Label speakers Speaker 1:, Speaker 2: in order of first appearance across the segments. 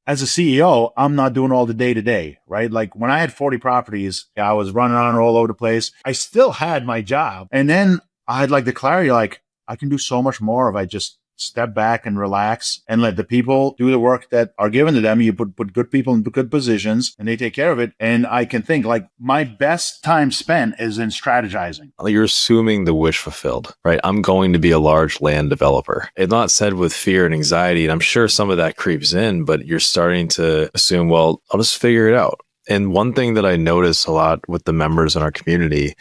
Speaker 1: as a CEO, I'm not doing all the day to day, right? Like when I had 40 properties, I was running around all over the place. I still had my job. And then I had like the clarity, like I can do so much more if I just step back and relax and let the people do the work that are given to them. You put good people in good positions and they take care of it. And I can think like my best time spent is in strategizing.
Speaker 2: You're assuming the wish fulfilled, right? I'm going to be a large land developer. It's not said with fear and anxiety. And I'm sure some of that creeps in, but you're starting to assume, well, I'll just figure it out. And one thing that I notice a lot with the members in our community,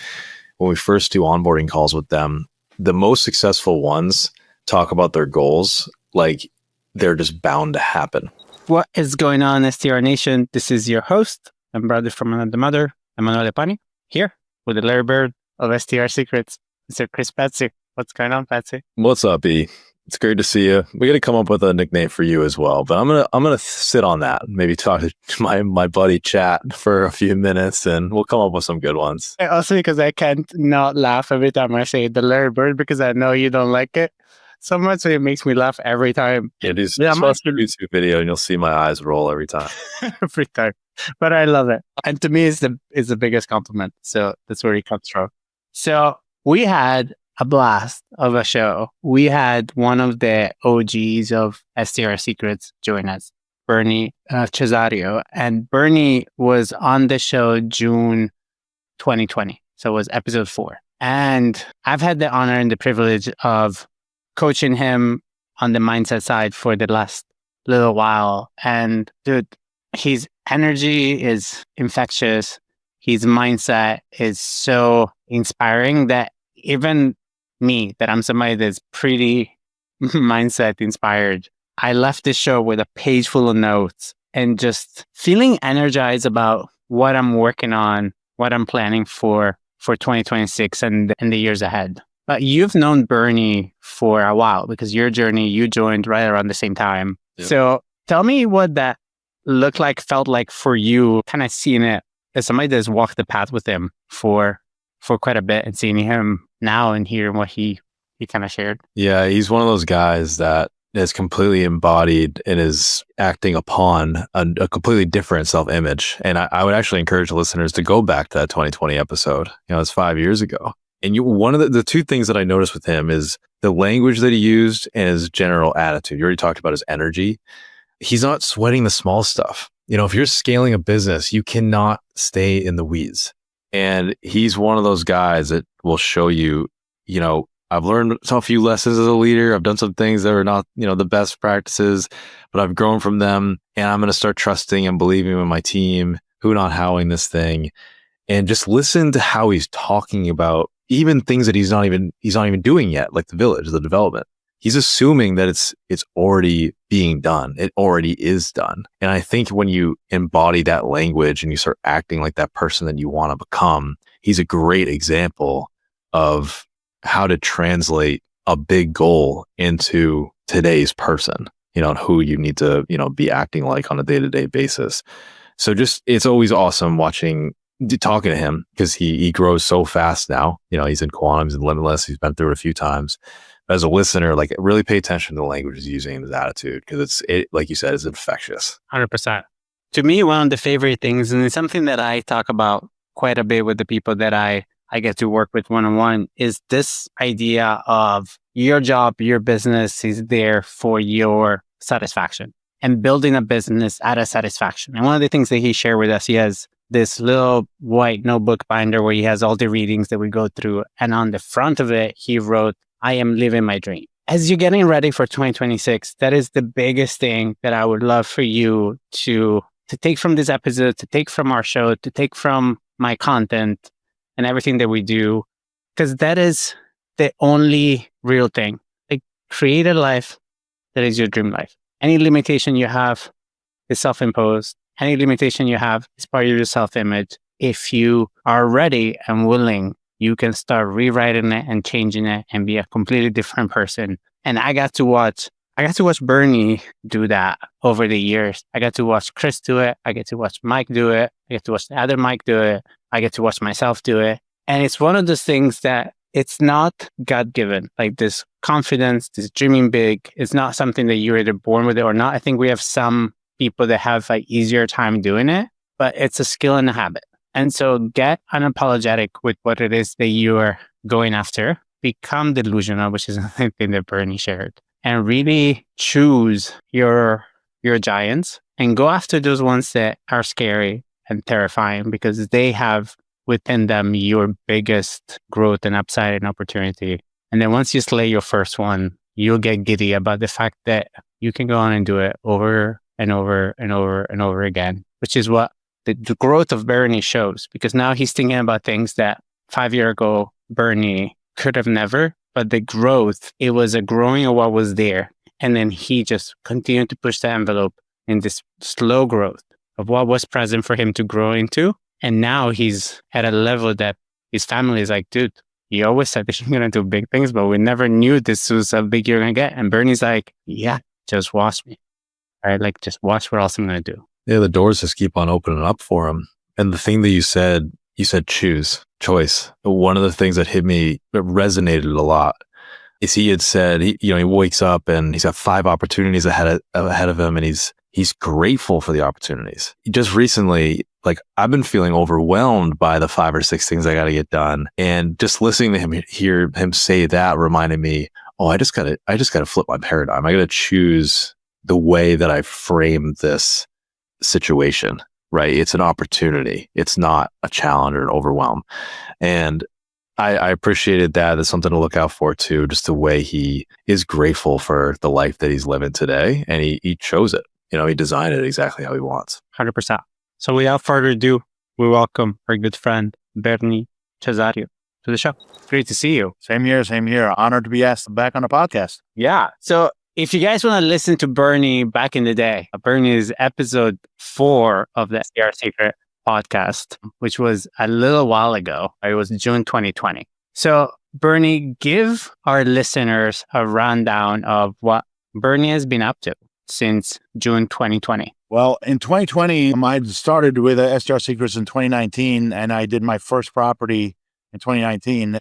Speaker 2: when we first do onboarding calls with them, the most successful ones talk about their goals like they're just bound to happen.
Speaker 3: What is going on, STR Nation? This is your host and brother from another mother, Emanuele Pani, here with the Larry Bird of STR Secrets, Mr. Chris Patsy. What's going on, Patsy?
Speaker 2: What's up, E? It's great to see you. We got to come up with a nickname for you as well, but I'm gonna sit on that. Maybe talk to my buddy Chat for a few minutes, and we'll come up with some good ones.
Speaker 3: Also, because I can't not laugh every time I say the Larry Bird because I know you don't like it so much, so it makes me laugh every time.
Speaker 2: Yeah, just watch the YouTube video and you'll see my eyes roll every time.
Speaker 3: Every time. But I love it. And to me, it's the biggest compliment. So that's where it comes from. So we had a blast of a show. We had one of the OGs of STR Secrets join us, Bernie Cesareo. And Bernie was on the show June 2020. So it was episode 4. And I've had the honor and the privilege of coaching him on the mindset side for the last little while. And dude, his energy is infectious. His mindset is so inspiring that even me, that I'm somebody that's pretty mindset inspired, I left this show with a page full of notes and just feeling energized about what I'm working on, what I'm planning for 2026 and the years ahead. But you've known Bernie for a while because your journey, you joined right around the same time. Yep. So tell me what that looked like, felt like for you, kind of seeing it as somebody that's walked the path with him for quite a bit and seeing him now and hearing what he kind of shared.
Speaker 2: Yeah, he's one of those guys that is completely embodied and is acting upon a completely different self-image. And I would actually encourage listeners to go back to that 2020 episode. It's 5 years ago. And one of the two things that I noticed with him is the language that he used and his general attitude. You already talked about his energy. He's not sweating the small stuff. If you're scaling a business, you cannot stay in the weeds. And he's one of those guys that will show you, I've learned a few lessons as a leader. I've done some things that are not, the best practices, but I've grown from them. And I'm going to start trusting and believing in my team, who not howing this thing. And just listen to how he's talking about even things that he's not even doing yet, like the village, the development. He's assuming that it's already being done. It already is done. And I think when you embody that language and you start acting like that person that you want to become, he's a great example of how to translate a big goal into today's person, and who you need to, be acting like on a day-to-day basis. So it's always awesome talking to him because he grows so fast now. He's in quantum, he's in limitless. He's been through it a few times. As a listener, like really pay attention to the language he's using and his attitude because it, like you said, is infectious.
Speaker 3: 100%. To me, one of the favorite things, and it's something that I talk about quite a bit with the people that I get to work with one-on-one, is this idea of your job, your business is there for your satisfaction and building a business out of satisfaction. And one of the things that he shared with us, he has this little white notebook binder where he has all the readings that we go through. And on the front of it, he wrote, I am living my dream. As you're getting ready for 2026, that is the biggest thing that I would love for you to take from this episode, to take from our show, to take from my content and everything that we do, because that is the only real thing. Like, create a life that is your dream life. Any limitation you have is self-imposed. Any limitation you have is part of your self-image. If you are ready and willing, you can start rewriting it and changing it and be a completely different person. And I got to watch Bernie do that over the years. I got to watch Chris do it. I get to watch Mike do it. I get to watch the other Mike do it. I get to watch myself do it. And it's one of those things that it's not God-given. Like this confidence, this dreaming big, it's not something that you're either born with it or not. I think we have some people that have like easier time doing it, but it's a skill and a habit. And so get unapologetic with what it is that you are going after, become delusional, which is another thing that Bernie shared, and really choose your giants and go after those ones that are scary and terrifying because they have within them your biggest growth and upside and opportunity. And then once you slay your first one, you'll get giddy about the fact that you can go on and do it over and over and over and over again, which is what the growth of Bernie shows, because now he's thinking about things that 5 years ago, Bernie could have never, but the growth, it was a growing of what was there. And then he just continued to push the envelope in this slow growth of what was present for him to grow into. And now he's at a level that his family is like, dude, you always said that you're going to do big things, but we never knew this was how big you're going to get. And Bernie's like, yeah, just watch me. All right, like just watch what else I'm going to do.
Speaker 2: Yeah, the doors just keep on opening up for him. And the thing that you said choice. One of the things that hit me, that resonated a lot, is he had said, he wakes up and he's got 5 opportunities ahead of him, and he's grateful for the opportunities. Just recently, like I've been feeling overwhelmed by the 5 or 6 things I got to get done, and just listening to him hear him say that reminded me, oh, I just gotta flip my paradigm. I gotta choose the way that I frame this situation. Right? It's an opportunity. It's not a challenge or an overwhelm. And I appreciated that. That's something to look out for too, just the way he is grateful for the life that he's living today. And he chose it. He designed it exactly how he wants.
Speaker 3: 100%. So without further ado, we welcome our good friend, Bernie Cesareo, to the show. Great to see you.
Speaker 1: Same here. Honored to be asked back on the podcast.
Speaker 3: Yeah. So if you guys want to listen to Bernie back in the day, Bernie is episode 4 of the STR Secret podcast, which was a little while ago. It was June 2020. So Bernie, give our listeners a rundown of what Bernie has been up to since June 2020.
Speaker 1: Well, in 2020, I started with STR Secrets in 2019, and I did my first property in 2019.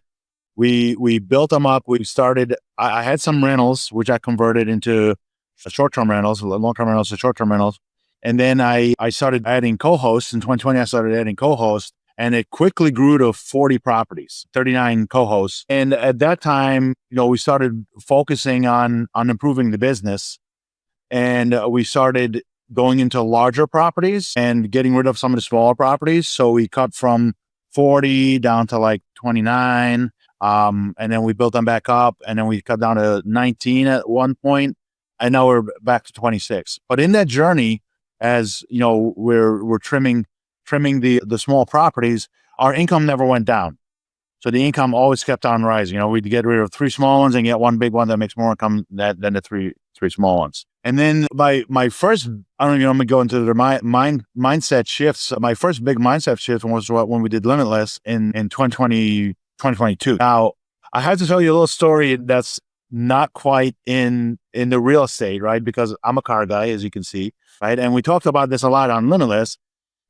Speaker 1: We built them up. We started, I had some rentals, which I converted into short-term rentals, long-term rentals to short-term rentals. And then I started adding co-hosts. In 2020, I started adding co-hosts, and it quickly grew to 40 properties, 39 co-hosts. And at that time, we started focusing on improving the business, and we started going into larger properties and getting rid of some of the smaller properties. So we cut from 40 down to like 29. And then we built them back up, and then we cut down to 19 at one point, and now we're back to 26. But in that journey, as we're trimming the small properties, our income never went down. So the income always kept on rising. We'd get rid of 3 small ones and get one big one that makes more income than the three small ones. And then my first, I don't even know, I'm going to go into the mindset shifts. My first big mindset shift was when we did Limitless in 2022. Now, I have to tell you a little story that's not quite in the real estate, right? Because I'm a car guy, as you can see, right? And we talked about this a lot on Limitless.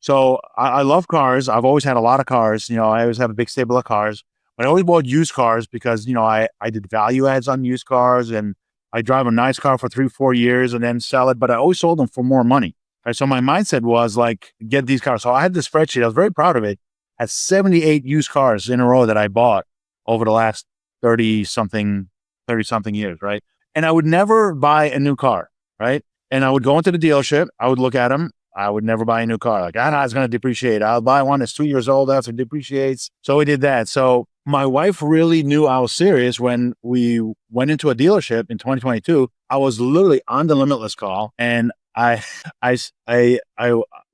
Speaker 1: So I love cars. I've always had a lot of cars. I always have a big stable of cars. But I always bought used cars because, I did value adds on used cars, and I drive a nice car for 3-4 years and then sell it. But I always sold them for more money. Right? So my mindset was like, get these cars. So I had this spreadsheet. I was very proud of it. Had 78 used cars in a row that I bought over the last 30 something years, right? And I would never buy a new car, right? And I would go into the dealership, I would look at them, I would never buy a new car. Like, I know it's going to depreciate. I'll buy one that's 2 years old after it depreciates. So we did that. So my wife really knew I was serious when we went into a dealership in 2022. I was literally on the Limitless call, and I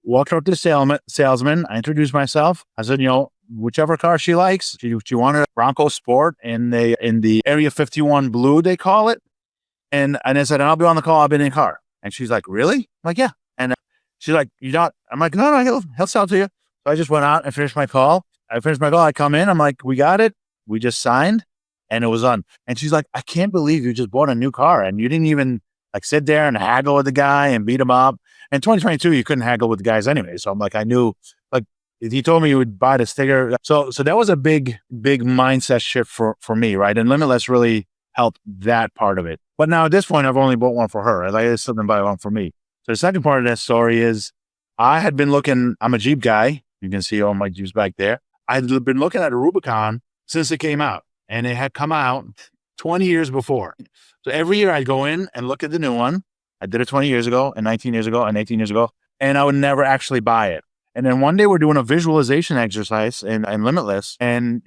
Speaker 1: walked up to the salesman. I introduced myself. I said, whichever car she likes. She wanted a Bronco Sport in the Area 51 blue, they call it. And I said, I'll be on the call. I'll be in the car. And she's like, really? I'm like, yeah. And she's like, you're not? I'm like, no, he'll sell to you. So I just went out and finished my call. I come in. I'm like, we got it. We just signed, and it was done. And she's like, I can't believe you just bought a new car and you didn't even like sit there and haggle with the guy and beat him up. In 2022, you couldn't haggle with the guys anyway. So I'm like, I knew, like, he told me he would buy the sticker. So that was a big mindset shift for me, right? And Limitless really helped that part of it. But now at this point, I've only bought one for her. I still didn't buy one for me. So the second part of that story is I had been looking, I'm a Jeep guy. You can see all my Jeeps back there. I'd been looking at a Rubicon since it came out, and it had come out 20 years before. So every year I'd go in and look at the new one. I did it 20 years ago and 19 years ago and 18 years ago, and I would never actually buy it. And then one day we're doing a visualization exercise in Limitless, and,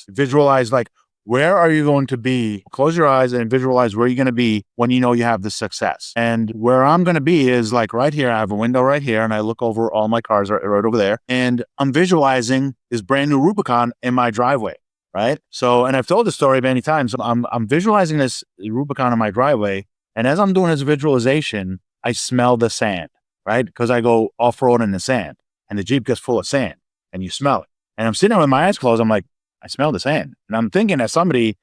Speaker 1: visualize like, where are you going to be? Close your eyes and visualize where you're going to be when you know you have the success. And where I'm going to be is like right here. I have a window right here, and I look over all my cars right over there. And I'm visualizing this brand new Rubicon in my driveway, right? So, and I've told the story many times. I'm visualizing this Rubicon in my driveway. And as I'm doing this visualization, I smell the sand, right? Because I go off-road in the sand, and the Jeep gets full of sand, and you smell it. And I'm sitting there with my eyes closed. I'm like, I smell the sand. And I'm thinking that somebody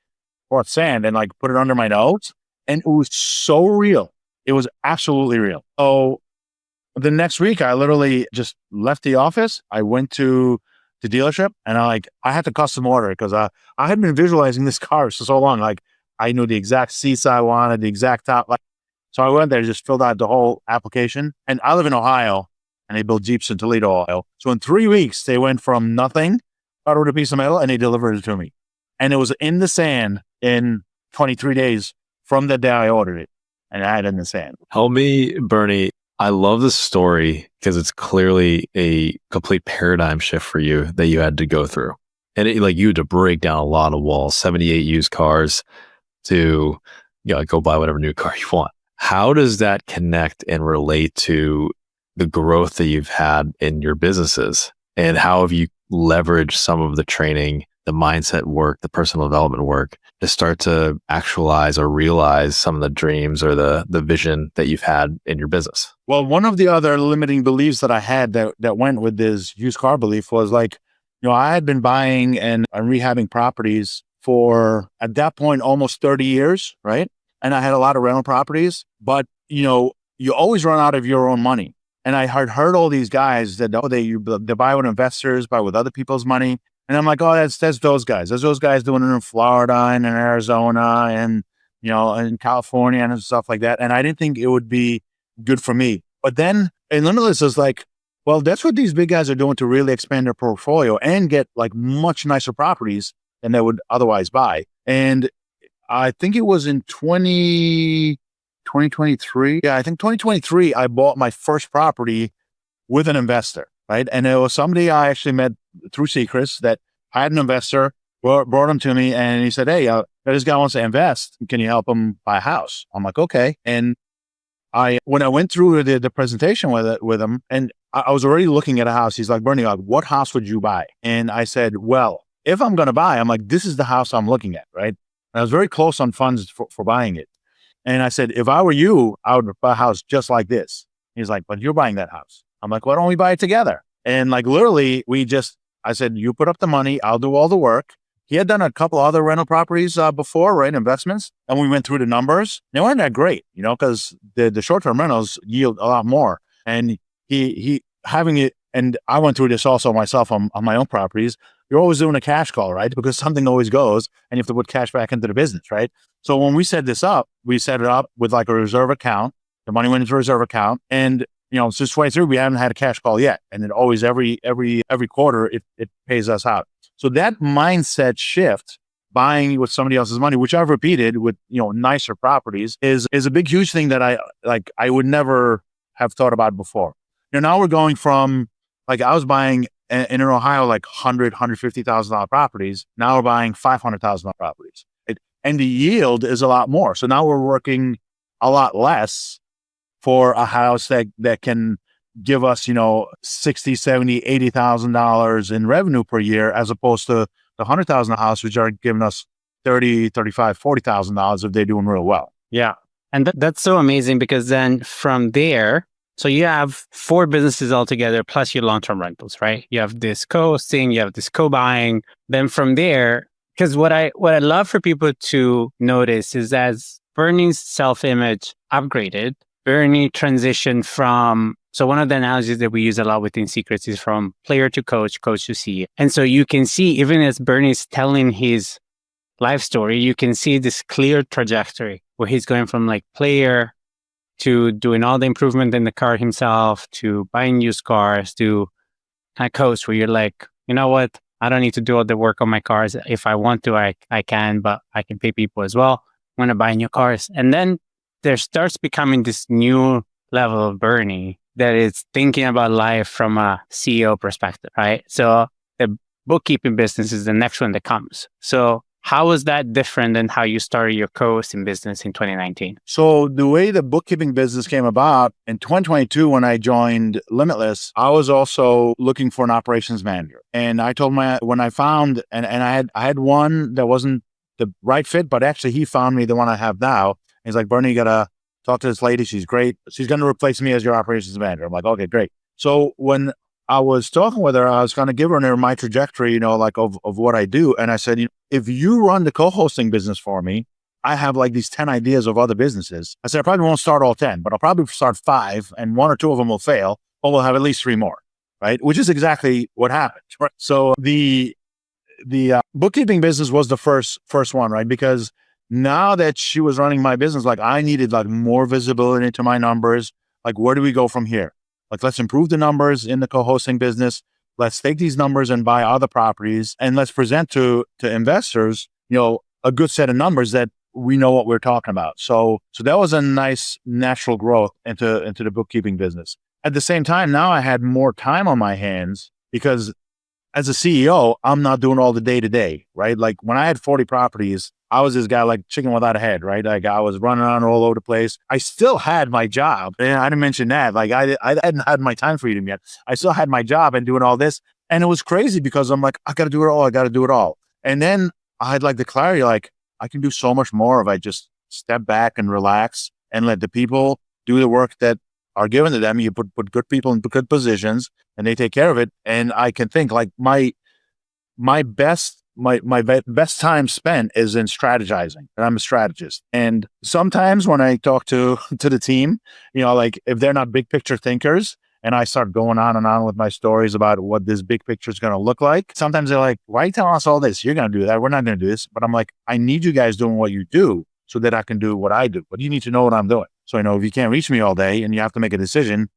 Speaker 1: brought sand and like put it under my nose. And it was so real. It was absolutely real. So the next week, I literally just left the office. I went to the dealership, and I had to custom order it because I had been visualizing this car for so long. Like, I knew the exact seats I wanted, the exact top. So I went there, just filled out the whole application. And I live in Ohio, and they build Jeeps in Toledo, Ohio. So in 3 weeks, they went from nothing out with a piece of metal, and they delivered it to me. And it was in the sand in 23 days from the day I ordered it, and I had it in the sand.
Speaker 2: Help me, Bernie. I love this story because it's clearly a complete paradigm shift for you that you had to go through. And you had to break down a lot of walls, 78 used cars to go buy whatever new car you want. How does that connect and relate to the growth that you've had in your businesses? And how have you leveraged some of the training, the mindset work, the personal development work to start to actualize or realize some of the dreams or the vision that you've had in your business?
Speaker 1: Well, one of the other limiting beliefs that I had that went with this used car belief was I had been buying and rehabbing properties for, at that point, almost 30 years, right? And I had a lot of rental properties, but, you always run out of your own money. And I had heard all these guys that they buy with investors, buy with other people's money. And I'm like, oh, that's those guys. There's those guys doing it in Florida and in Arizona and, in California and stuff like that. And I didn't think it would be good for me. But then, and Limitless is like, well, that's what these big guys are doing to really expand their portfolio and get like much nicer properties than they would otherwise buy. And I think it was in 2023. Yeah, I think 2023, I bought my first property with an investor, right? And it was somebody I actually met through Secrets that had an investor, brought him to me, and he said, hey, this guy wants to invest. Can you help him buy a house? I'm like, okay. And when I went through the presentation with him, and I was already looking at a house, he's like, Bernie, what house would you buy? And I said, well, if I'm going to buy, I'm like, this is the house I'm looking at, right? And I was very close on funds for buying it. And I said, if I were you, I would buy a house just like this. He's like, but you're buying that house. I'm like, why don't we buy it together? And literally, I said, you put up the money, I'll do all the work. He had done a couple other rental properties before, right? Investments. And we went through the numbers. They weren't that great, because the short-term rentals yield a lot more. And he having it, and I went through this also myself on my own properties. You're always doing a cash call, right? Because something always goes and you have to put cash back into the business, right? So when we set this up, we set it up with like a reserve account. The money went into a reserve account. And, since 23, we haven't had a cash call yet. And then always every quarter, it pays us out. So that mindset shift, buying with somebody else's money, which I've repeated with, nicer properties, is a big, huge thing that I would never have thought about before. Now we're going from, I was buying in Ohio, $150,000 properties. Now we're buying $500,000 properties. And the yield is a lot more. So now we're working a lot less for a house that can give us, $60,000, $70,000, $80,000 in revenue per year, as opposed to the $100,000 house, which are giving us $30,000, $35,000, $40,000 if they're doing real well.
Speaker 3: Yeah. And that's so amazing, because then from there, so you have 4 businesses altogether, plus your long-term rentals, right? You have this co-hosting, you have this co-buying. Then from there, because what I love for people to notice is, as Bernie's self-image upgraded, Bernie transitioned from, so one of the analogies that we use a lot within Secrets is from player to coach, coach to CEO. And so you can see, even as Bernie's telling his life story, you can see this clear trajectory where he's going from player to doing all the improvement in the car himself, to buying used cars, to kind of coast where you're like, you know what? I don't need to do all the work on my cars. If I want to, I can, but I can pay people as well. I'm going to buy new cars. And then there starts becoming this new level of Bernie that is thinking about life from a CEO perspective, right? So the bookkeeping business is the next one that comes. So how is that different than how you started your co-hosting business in 2019?
Speaker 1: So the way the bookkeeping business came about in 2022, when I joined Limitless, I was also looking for an operations manager. And I told when I found, and I had one that wasn't the right fit, but actually he found me the one I have now. He's like, Bernie, you gotta talk to this lady. She's great. She's going to replace me as your operations manager. I'm like, okay, great. So when I was talking with her, I was going to give her my trajectory, like of what I do. And I said, if you run the co-hosting business for me, I have like these 10 ideas of other businesses. I said, I probably won't start all 10, but I'll probably start 5 and 1 or 2 of them will fail, but we'll have at least 3 more, right? Which is exactly what happened. Right? So the bookkeeping business was the first one, right? Because now that she was running my business, like I needed like more visibility into my numbers. Like, where do we go from here? Like, let's improve the numbers in the co-hosting business. Let's take these numbers and buy other properties, and let's present to investors, a good set of numbers that we know what we're talking about. So that was a nice natural growth into the bookkeeping business. At the same time, now I had more time on my hands because as a CEO, I'm not doing all the day-to-day, right? Like when I had 40 properties, I was this guy like chicken without a head, right? Like I was running around all over the place. I still had my job. And I didn't mention that. Like I hadn't had my time freedom yet. I still had my job and doing all this. And it was crazy because I'm like, I got to do it all. I got to do it all. And then I had like the clarity, like I can do so much more if I just step back and relax and let the people do the work that are given to them. You put good people in good positions and they take care of it. And I can think like my best time spent is in strategizing, and I'm a strategist. And sometimes when I talk to the team, like if they're not big picture thinkers and I start going on and on with my stories about what this big picture is going to look like, sometimes they're like, why are you telling us all this? You're going to do that. We're not going to do this. But I'm like, I need you guys doing what you do so that I can do what I do. But you need to know what I'm doing. So, if you can't reach me all day and you have to make a decision,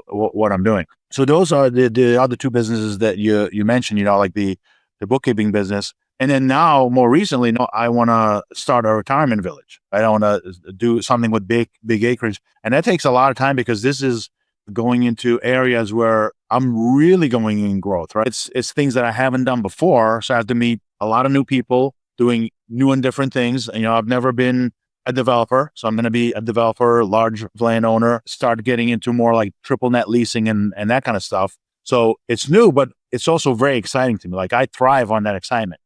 Speaker 1: what I'm doing. So those are the other 2 businesses that you mentioned, like the bookkeeping business. And then now more recently, I want to start a retirement village. I want to do something with big acreage. And that takes a lot of time because this is going into areas where I'm really going in growth, right? It's things that I haven't done before. So I have to meet a lot of new people doing new and different things. I've never been a developer. So I'm going to be a developer, large landowner, start getting into more like triple net leasing and that kind of stuff. So it's new, but it's also very exciting to me. Like I thrive on that excitement.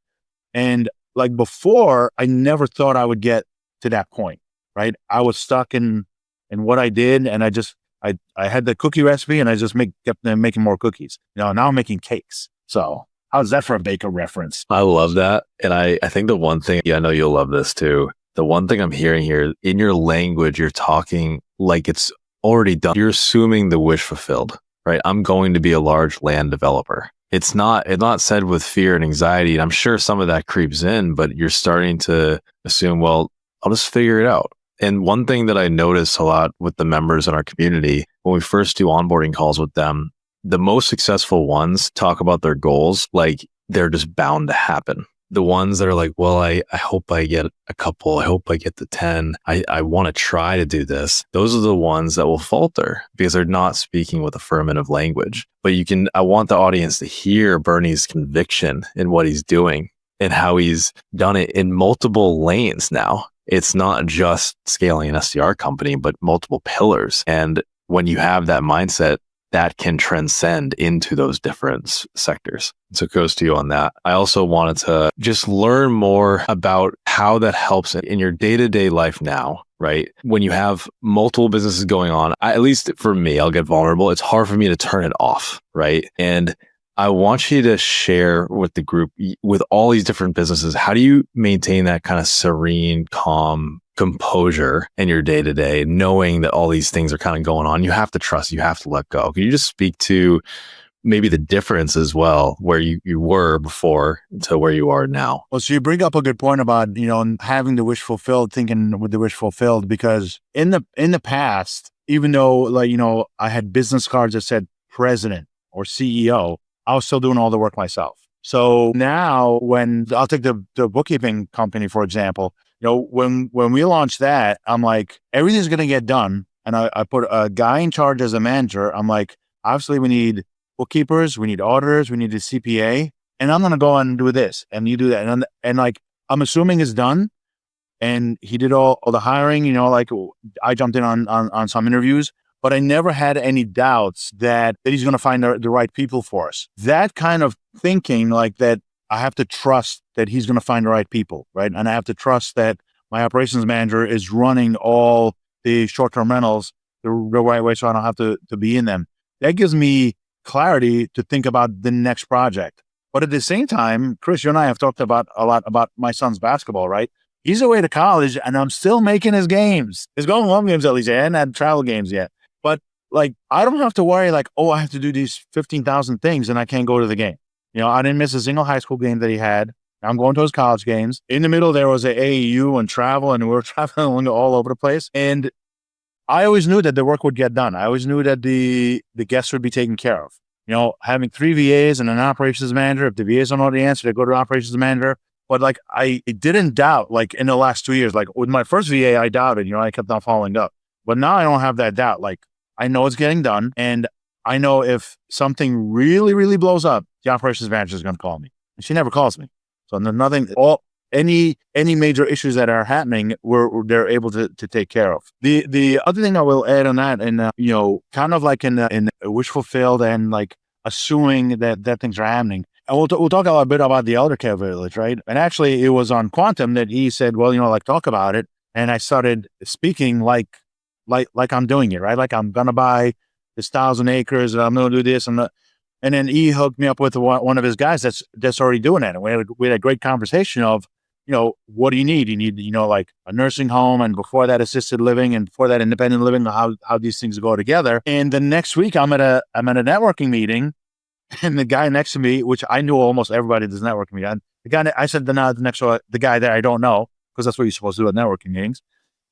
Speaker 1: And like before, I never thought I would get to that point, right? I was stuck in what I did. And I had the cookie recipe and I just kept making more cookies. Now I'm making cakes. So how's that for a baker reference?
Speaker 2: I love that. And I think the one thing, I know you'll love this too. The one thing I'm hearing here in your language, you're talking like it's already done. You're assuming the wish fulfilled, right? I'm going to be a large land developer. It's not said with fear and anxiety. And I'm sure some of that creeps in, but you're starting to assume, well, I'll just figure it out. And one thing that I notice a lot with the members in our community, when we first do onboarding calls with them, the most successful ones talk about their goals like they're just bound to happen. The ones that are like, well, I hope I get a couple. I hope I get to 10. I want to try to do this. Those are the ones that will falter because they're not speaking with affirmative language. But I want the audience to hear Bernie's conviction in what he's doing and how he's done it in multiple lanes now. It's not just scaling an STR company, but multiple pillars. And when you have that mindset, that can transcend into those different sectors. So kudos to you on that. I also wanted to just learn more about how that helps in your day-to-day life now, right? When you have multiple businesses going on, at least for me, I'll get vulnerable. It's hard for me to turn it off, right? And I want you to share with the group, with all these different businesses, how do you maintain that kind of serene, calm composure in your day-to-day, knowing that all these things are kind of going on? You have to trust, you have to let go. Can you just speak to maybe the difference as well, where you were before to where you are now.
Speaker 1: Well, so you bring up a good point about, having the wish fulfilled, thinking with the wish fulfilled, because in the past, even though I had business cards that said president or CEO, I was still doing all the work myself. So now when I'll take the bookkeeping company, for example, when we launched that, I'm like, everything's going to get done. And I put a guy in charge as a manager. I'm like, obviously we need bookkeepers, we need auditors, we need a CPA, and I'm going to go and do this and you do that. And like, I'm assuming it's done. And he did all the hiring, like I jumped in on some interviews, but I never had any doubts that he's going to find the right people for us. That kind of thinking, like that, I have to trust that he's going to find the right people, right? And I have to trust that my operations manager is running all the short-term rentals the right way, so I don't have to be in them. That gives me clarity to think about the next project. But at the same time, Chris, you and I have talked a lot about my son's basketball, right? He's away to college and I'm still making his games. He's going home games at least. I hadn't had travel games yet. But like, I don't have to worry like, oh, I have to do these 15,000 things and I can't go to the game. I didn't miss a single high school game that he had. I'm going to his college games. In the middle, there was a AAU and travel, and we were traveling all over the place. And I always knew that the work would get done. I always knew that the guests would be taken care of. Having 3 VAs and an operations manager, if the VAs don't know the answer, they go to the operations manager. But like, I didn't doubt, like in the last 2 years, like with my first VA, I doubted, I kept on following up. But now I don't have that doubt. Like, I know it's getting done. And I know if something really, really blows up, the operations manager is going to call me. And she never calls me. So nothing, any major issues that are happening, they're able to take care of. The other thing I will add on that, and kind of like in wish fulfilled and like assuming that things are happening. And we'll talk a bit about the elder care village, right? And actually, it was on Quantum that he said, well, like talk about it. And I started speaking like I'm doing it, right? Like I'm gonna buy this 1,000 acres, and I'm gonna do this, and then he hooked me up with one of his guys that's already doing it. And we had a great conversation of, what do you need? You need, like a nursing home, and before that assisted living, and before that independent living, how these things go together. And the next week I'm at a networking meeting, and the guy next to me, which I knew almost everybody at this networking meeting, I said the guy there I don't know, because that's what you're supposed to do at networking meetings.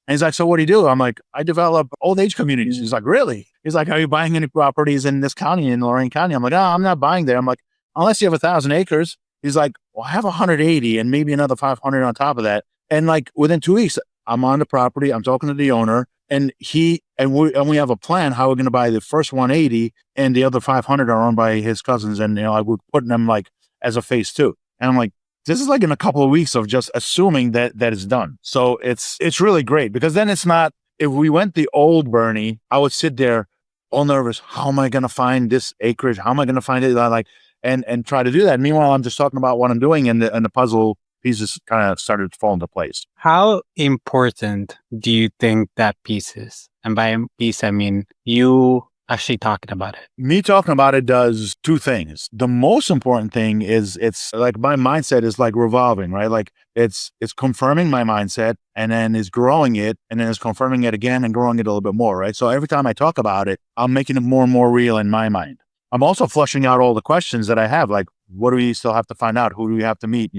Speaker 1: And he's like, so what do you do? I'm like, I develop old age communities. He's like, really? He's like, are you buying any properties in this county, in Lorain County? I'm like, oh, I'm not buying there. I'm like, unless you have 1,000 acres. He's like, well, I have 180 and maybe another 500 on top of that. And like within 2 weeks, I'm on the property. I'm talking to the owner, and we have a plan how we're going to buy the first 180, and the other 500 are owned by his cousins. And, I would put them like as a phase 2. And I'm like, this is like in a couple of weeks of just assuming that it's done. So it's really great, because then it's not, if we went the old Bernie, I would sit there all nervous. How am I going to find this acreage? How am I going to find it? Like, and try to do that. Meanwhile, I'm just talking about what I'm doing, and the puzzle pieces kind of started to fall into place.
Speaker 3: How important do you think that piece is? And by piece, I mean you actually talking about it.
Speaker 1: Me talking about it does 2 things. The most important thing is it's like my mindset is like revolving, right? Like it's confirming my mindset, and then it's growing it, and then it's confirming it again and growing it a little bit more, right? So every time I talk about it, I'm making it more and more real in my mind. I'm also flushing out all the questions that I have, like, what do we still have to find out? Who do we have to meet?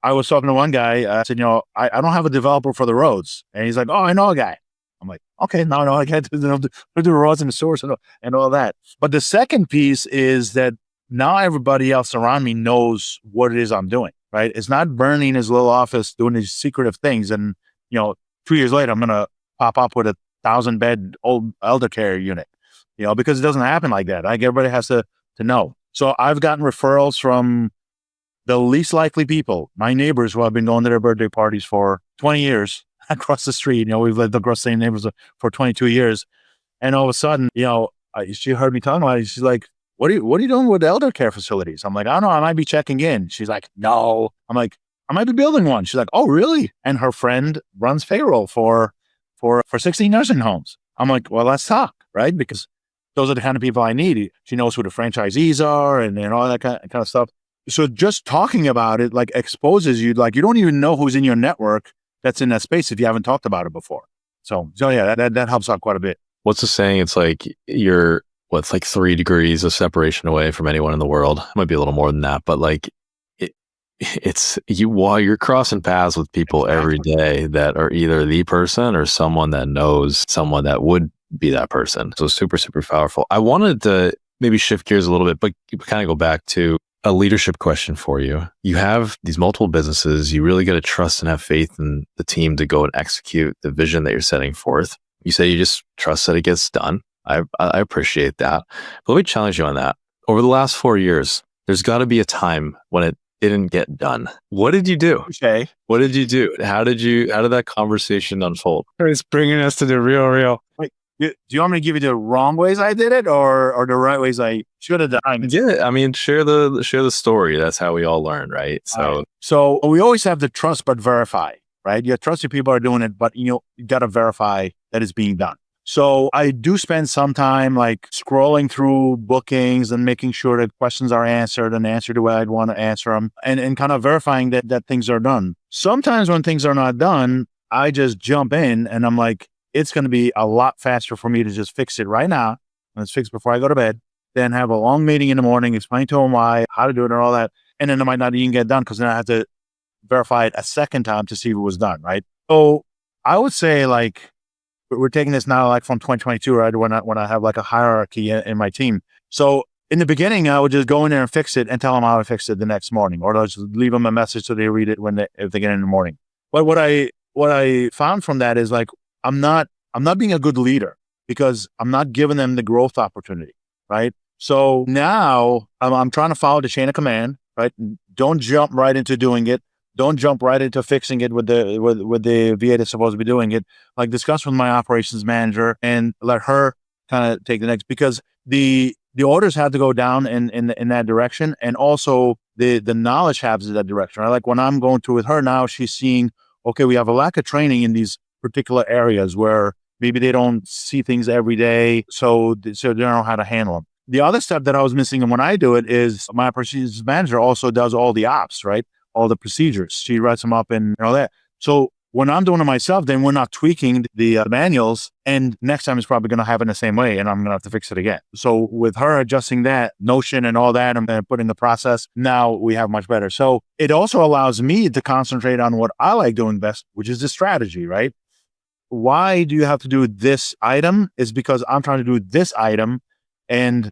Speaker 1: I was talking to one guy, I said, I don't have a developer for the roads. And he's like, oh, I know a guy. I'm like, okay, no, I can't do the roads and the sewers and all that. But the second piece is that now everybody else around me knows what it is I'm doing, right? It's not Bernie in his little office doing these secretive things. And, 2 years later, I'm going to pop up with a 1,000-bed old elder care unit, because it doesn't happen like that. Like everybody has to know. So I've gotten referrals from the least likely people, my neighbors who I've been going to their birthday parties for 20 years across the street. We've lived across the same neighbors for 22 years. And all of a sudden, she heard me talking about it. She's like, what are you doing with the elder care facilities? I'm like, I don't know. I might be checking in. She's like, no. I'm like, I might be building one. She's like, oh, really? And her friend runs payroll for 16 nursing homes. I'm like, well, let's talk, right? Because those are the kind of people I need. She knows who the franchisees are and all that kind of stuff. So just talking about it like exposes you, like you don't even know who's in your network that's in that space if you haven't talked about it before. So yeah, that helps out quite a bit.
Speaker 2: What's the saying? It's like you're what's like 3 degrees of separation away from anyone in the world. It might be a little more than that, but like it's you while you're crossing paths with people every day that are either the person or someone that knows someone that would be that person. So super, super powerful. I wanted to maybe shift gears a little bit, but kind of go back to a leadership question for you. You have these multiple businesses. You really got to trust and have faith in the team to go and execute the vision that you're setting forth. You say you just trust that it gets done. I appreciate that. But let me challenge you on that. Over the last 4 years, there's got to be a time when it didn't get done. What did you do?
Speaker 1: Okay.
Speaker 2: What did you do? How did that conversation unfold?
Speaker 3: It's bringing us to the real.
Speaker 1: Do you want me to give you the wrong ways I did it or the right ways I should have done?
Speaker 2: Yeah, I mean, share the story. That's how we all learn, right?
Speaker 1: So we always have the trust but verify, right? You trust your people are doing it, but you got to verify that it's being done. So I do spend some time like scrolling through bookings and making sure that questions are answered and answered the way I'd want to answer them and kind of verifying that things are done. Sometimes when things are not done, I just jump in and I'm like, it's going to be a lot faster for me to just fix it right now. Let's fix it before I go to bed, then have a long meeting in the morning, explain to them why, how to do it and all that. And then it might not even get done because then I have to verify it a second time to see if it was done, right? So I would say like, we're taking this now like from 2022, right? When I have like a hierarchy in my team. So in the beginning, I would just go in there and fix it and tell them how I fixed it the next morning, or I'll just leave them a message so they read it if they get in the morning. But what I found from that is like, I'm not being a good leader because I'm not giving them the growth opportunity, right? So now I'm trying to follow the chain of command, right? Don't jump right into doing it. Don't jump right into fixing it with the VA that's supposed to be doing it. Like discuss with my operations manager and let her kind of take the next, because the orders have to go down in that direction, and also the knowledge has in that direction. Right? Like when I'm going through with her now, she's seeing, okay, we have a lack of training in these particular areas where maybe they don't see things every day, so they don't know how to handle them. The other step that I was missing, and when I do it, is my operations manager also does all the ops, right? All the procedures. She writes them up and all that. So when I'm doing it myself, then we're not tweaking the manuals, and next time it's probably going to happen the same way, and I'm going to have to fix it again. So with her adjusting that Notion and all that and putting the process, now we have much better. So it also allows me to concentrate on what I like doing best, which is the strategy, right? Why do you have to do this item? Is because I'm trying to do this item, and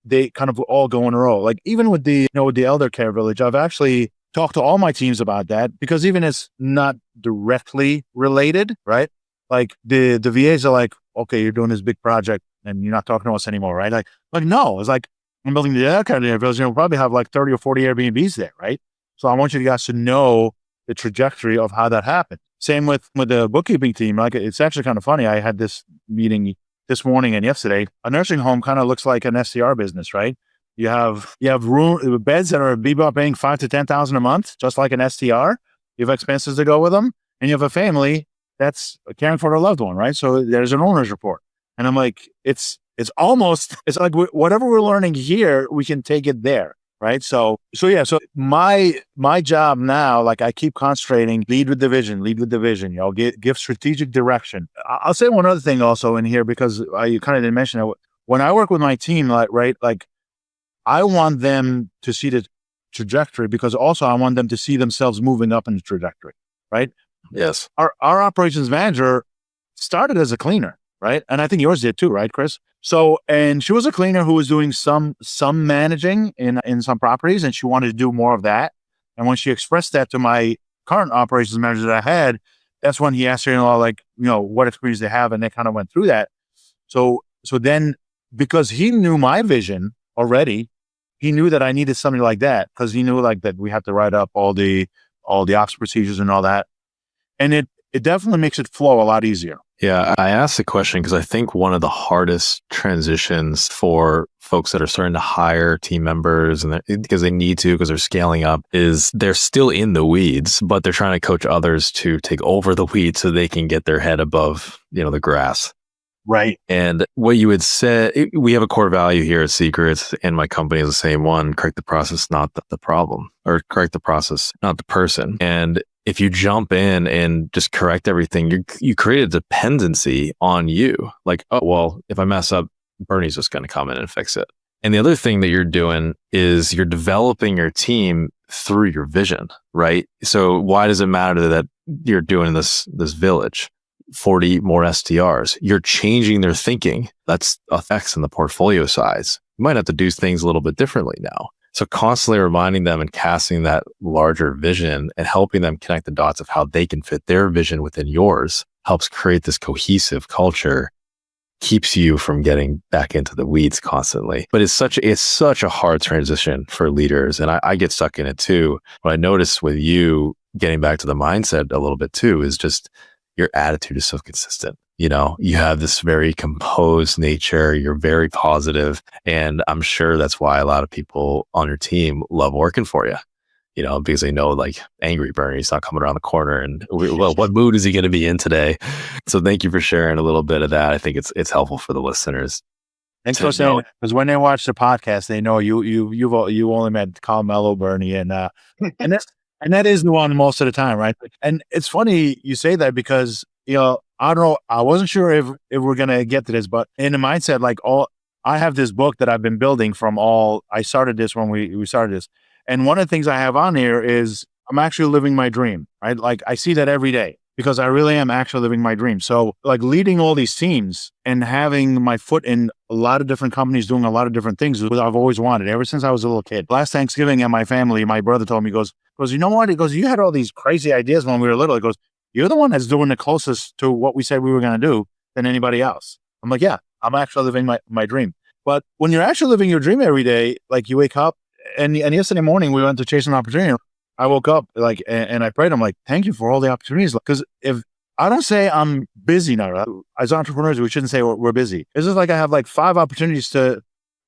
Speaker 1: they kind of all go in a row. Like even with with the elder care village, I've actually talked to all my teams about that, because even it's not directly related, right? Like the VAs are like, okay, you're doing this big project and you're not talking to us anymore, right? Like no, it's like I'm building the elder care village, and we'll probably have like 30 or 40 Airbnbs there, right? So I want you guys to know the trajectory of how that happened. Same with the bookkeeping team. Like it's actually kind of funny. I had this meeting this morning and yesterday. A nursing home kind of looks like an STR business, right? You have room beds that are paying $5,000 to $10,000 a month, just like an STR. You have expenses to go with them, and you have a family that's caring for their loved one, right? So there's an owner's report, and I'm like, it's like whatever we're learning here, we can take it there, right? So my job now, like I keep concentrating, lead with the vision, give strategic direction. I'll say one other thing also in here, because you kind of didn't mention it. When I work with my team, like I want them to see the trajectory, because also I want them to see themselves moving up in the trajectory, right?
Speaker 2: Yes.
Speaker 1: Our operations manager started as a cleaner, right? And I think yours did too, right, Chris? So, and she was a cleaner who was doing some managing in some properties, and she wanted to do more of that. And when she expressed that to my current operations manager that I had, that's when he asked her, what experience they have, and they kind of went through that. So then, because he knew my vision already, he knew that I needed something like that, because he knew like that we had to write up all the ops procedures and all that. And it definitely makes it flow a lot easier.
Speaker 2: Yeah, I asked the question because I think one of the hardest transitions for folks that are starting to hire team members, and because they need to, because they're scaling up, is they're still in the weeds, but they're trying to coach others to take over the weeds so they can get their head above, the grass.
Speaker 1: Right.
Speaker 2: And what you would say, we have a core value here at Secrets, and my company is the same one: correct the process, not the problem, or correct the process, not the person. And if you jump in and just correct everything, you create a dependency on you. Like, oh, well, if I mess up Bernie's just going to come in and fix it. And the other thing that you're doing is you're developing your team through your vision, right? So why does it matter that you're doing this village? 40 more STRs. You're changing their thinking. That's effects in the portfolio size. You might have to do things a little bit differently now. So constantly reminding them and casting that larger vision and helping them connect the dots of how they can fit their vision within yours helps create this cohesive culture, keeps you from getting back into the weeds constantly. But it's such a hard transition for leaders. And I get stuck in it too. What I noticed with you getting back to the mindset a little bit too is just your attitude is so consistent. You know, you have this very composed nature. You're very positive, and I'm sure that's why a lot of people on your team love working for you. You know, because they know like angry Bernie's not coming around the corner, and well, what mood is he going to be in today? So thank you for sharing a little bit of that. I think it's helpful for the listeners.
Speaker 1: Thanks for saying, because when they watch the podcast, they know you only met Carmelo, Bernie, and that is the one most of the time, right? And it's funny you say that because, you know, I don't know, I wasn't sure if we're gonna get to this, but in the mindset, like I have this book that I've been building I started this when we started this. And one of the things I have on here is I'm actually living my dream, right? Like I see that every day because I really am actually living my dream. So like leading all these teams and having my foot in a lot of different companies doing a lot of different things is what I've always wanted ever since I was a little kid. Last Thanksgiving at my family, my brother told me, he goes, you know what? He goes, you had all these crazy ideas when we were little. He goes, you're the one that's doing the closest to what we said we were going to do than anybody else. I'm like, yeah, I'm actually living my dream. But when you're actually living your dream every day, like you wake up and yesterday morning we went to chase an opportunity. I woke up like, and I prayed. I'm like, thank you for all the opportunities. Because if I don't say I'm busy now, right? As entrepreneurs, we shouldn't say we're busy. It's just like I have like 5 opportunities to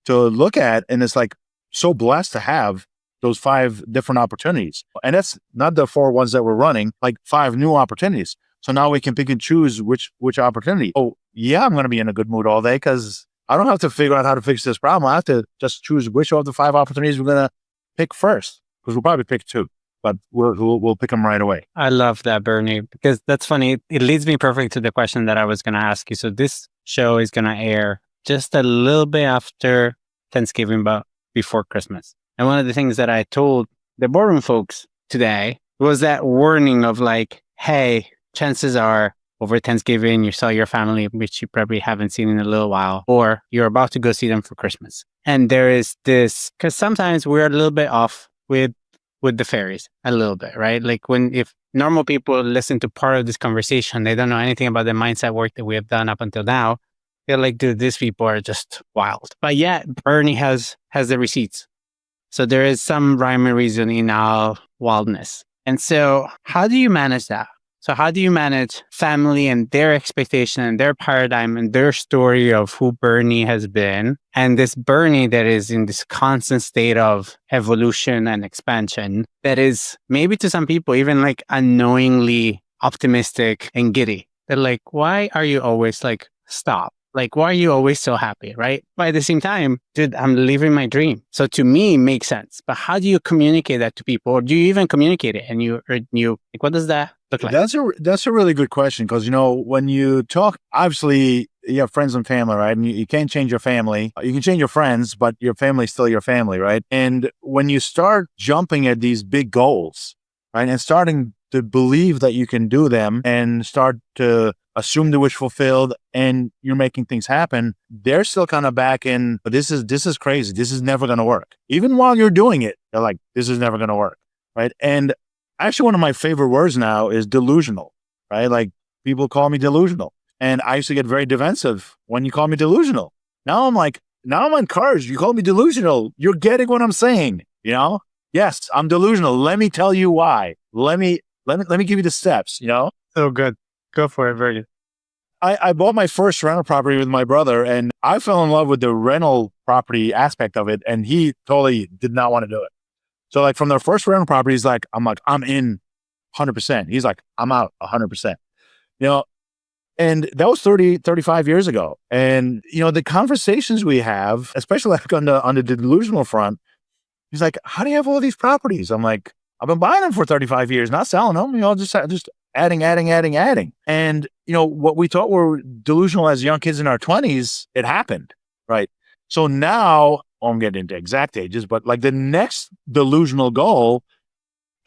Speaker 1: look at. And it's like so blessed to have those 5 different opportunities. And that's not the 4 ones that we're running, like 5 new opportunities. So now we can pick and choose which opportunity. Oh, yeah, I'm going to be in a good mood all day because I don't have to figure out how to fix this problem. I have to just choose which of the 5 opportunities we're going to pick first, because we'll probably pick 2, but we'll pick them right away.
Speaker 3: I love that, Bernie, because that's funny. It leads me perfect to the question that I was going to ask you. So this show is going to air just a little bit after Thanksgiving, but before Christmas. And one of the things that I told the boardroom folks today was that warning of like, hey, chances are over Thanksgiving, you saw your family, which you probably haven't seen in a little while, or you're about to go see them for Christmas. And there is this, because sometimes we're a little bit off with the fairies, a little bit, right? Like if normal people listen to part of this conversation, they don't know anything about the mindset work that we have done up until now. They're like, dude, these people are just wild. But yeah, Bernie has the receipts. So there is some rhyme and reason in our wildness. And so how do you manage that? So how do you manage family and their expectation and their paradigm and their story of who Bernie has been, and this Bernie that is in this constant state of evolution and expansion that is maybe to some people even like unknowingly optimistic and giddy? They're like, why are you always like, stop? Like, why are you always so happy, right? But at the same time, dude, I'm living my dream. So to me, it makes sense. But how do you communicate that to people? Or do you even communicate it? And you like, what does that look like?
Speaker 1: That's a really good question. Because, you know, when you talk, obviously you have friends and family, right? And you can't change your family. You can change your friends, but your family's still your family, right? And when you start jumping at these big goals, right? And starting to believe that you can do them and start to assume the wish fulfilled and you're making things happen, they're still kind of back in, this is crazy. This is never going to work. Even while you're doing it, they're like, this is never going to work. Right. And actually one of my favorite words now is delusional, right? Like people call me delusional. And I used to get very defensive when you call me delusional. Now I'm encouraged. You call me delusional. You're getting what I'm saying. You know? Yes, I'm delusional. Let me tell you why. Let me give you the steps, you know?
Speaker 3: So good. Go for it, very good.
Speaker 1: I bought my first rental property with my brother, and I fell in love with the rental property aspect of it, and he totally did not want to do it. So like from the first rental property, I'm in 100%. He's like, I'm out 100%. You know, and that was 35 years ago. And, you know, the conversations we have, especially like on the delusional front, he's like, how do you have all these properties? I'm like, I've been buying them for 35 years, not selling them, you know, just adding. And, you know, what we thought were delusional as young kids in our 20s, it happened. Right. So now I won't get into exact ages, but like the next delusional goal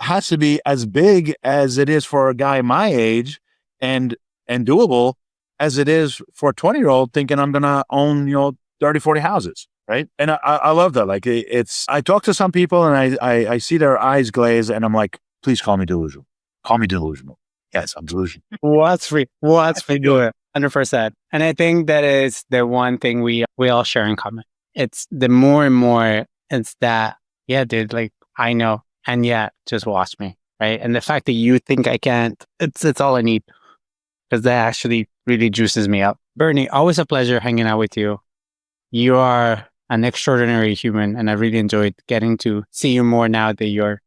Speaker 1: has to be as big as it is for a guy my age and doable as it is for a 20-year-old thinking I'm gonna own 30, 40 houses. Right. And I love that. Like it's I talk to some people and I see their eyes glaze and I'm like, please call me delusional. Call me delusional. Yes, I'm delusional.
Speaker 3: What's free? What's free? Do it. 100%. And I think that is the one thing we all share in common. It's the more and more it's that, yeah, dude, like I know. And yeah, just watch me. Right. And the fact that you think I can't, it's all I need. Because that actually really juices me up. Bernie, always a pleasure hanging out with you. You are an extraordinary human, and I really enjoyed getting to see you more now that you're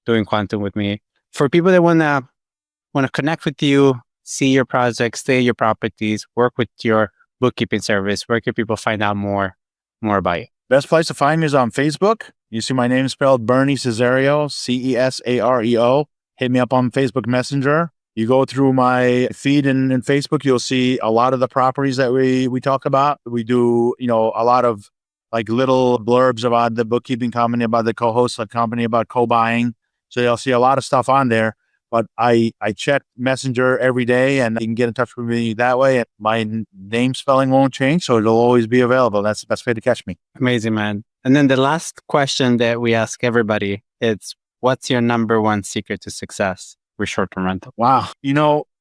Speaker 3: doing quantum with me. For people that wanna connect with you, see your projects, stay your properties, work with your bookkeeping service, where can people find out more about you?
Speaker 1: Best place to find me is on Facebook. You see my name spelled Bernie Cesareo, Cesareo. Hit me up on Facebook Messenger. You go through my feed in Facebook, you'll see a lot of the properties that we talk about. We do, a lot of like little blurbs about the bookkeeping company, about the co-host of the company, about co-buying. So you'll see a lot of stuff on there. But I check Messenger every day and you can get in touch with me that way. And my name spelling won't change, so it'll always be available. That's the best way to catch me.
Speaker 3: Amazing, man. And then the last question that we ask everybody is, what's your number one secret to success with short-term rental?
Speaker 1: Wow.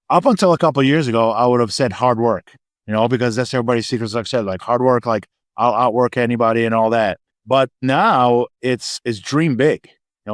Speaker 1: Up until a couple of years ago, I would have said hard work, because that's everybody's secret. Like I said, like hard work, like I'll outwork anybody and all that. But now it's dream big,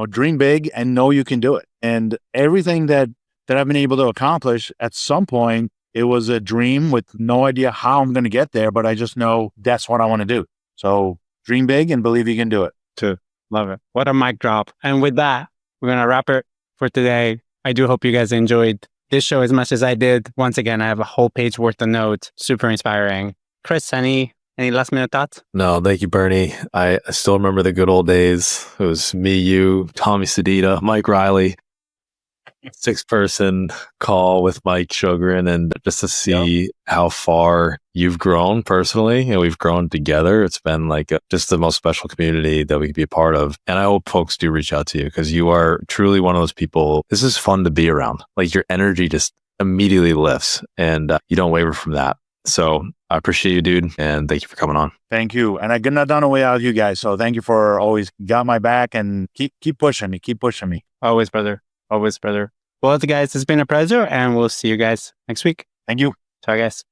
Speaker 1: dream big and know you can do it. And everything that I've been able to accomplish at some point, it was a dream with no idea how I'm going to get there, but I just know that's what I want to do. So dream big and believe you can do it.
Speaker 3: Too. Love it. What a mic drop. And with that, we're going to wrap it for today. I do hope you guys enjoyed this show as much as I did. Once again, I have a whole page worth of notes. Super inspiring. Chris, any last minute thoughts?
Speaker 2: No, thank you, Bernie. I still remember the good old days. It was me, you, Tommy Sedita, Mike Riley, 6-person call with Mike Sugarin, and just to see how far you've grown personally, and we've grown together. It's been like just the most special community that we could be a part of. And I hope folks do reach out to you because you are truly one of those people. This is fun to be around. Like your energy just immediately lifts and you don't waver from that. So I appreciate you, dude. And thank you for coming on.
Speaker 1: Thank you. And I could not done away without you guys. So thank you for always got my back and keep pushing me. Keep pushing me.
Speaker 3: Always, brother. Always, brother. Well, guys, it's been a pleasure and we'll see you guys next week.
Speaker 1: Thank you.
Speaker 3: Ciao, guys.